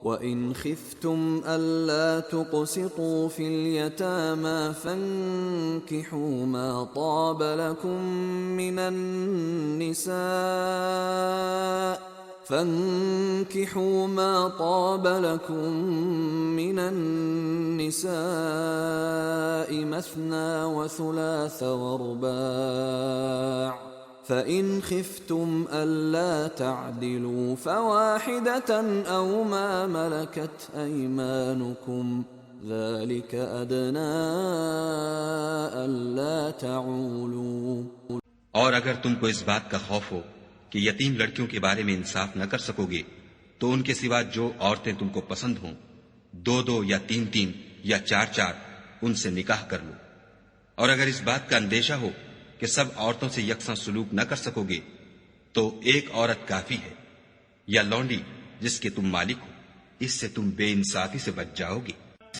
وإن خفتم ألا تقسطوا في اليتامى فانكحوا ما طاب لكم من النساء مثنى وثلاث ورباع، فإن خفتم ألا تعدلوا فواحدة أو ما ملكت أيمانكم ذلك أدنى ألا تعولوا। और अगर तुमको इस बात का खौफ हो कि यतीम लड़कियों के बारे में इंसाफ न कर सकोगे तो उनके सिवा जो औरतें तुमको पसंद हों, 2-2 या 3-3 या 4-4 उनसे निकाह कर लो। और अगर इस बात का अंदेशा हो कि सब औरतों से यकसा सुलूक न कर सकोगे तो एक औरत काफी है, या लौंडी जिसके तुम मालिक हो, इससे तुम बेइंसाफी से बच जाओगे।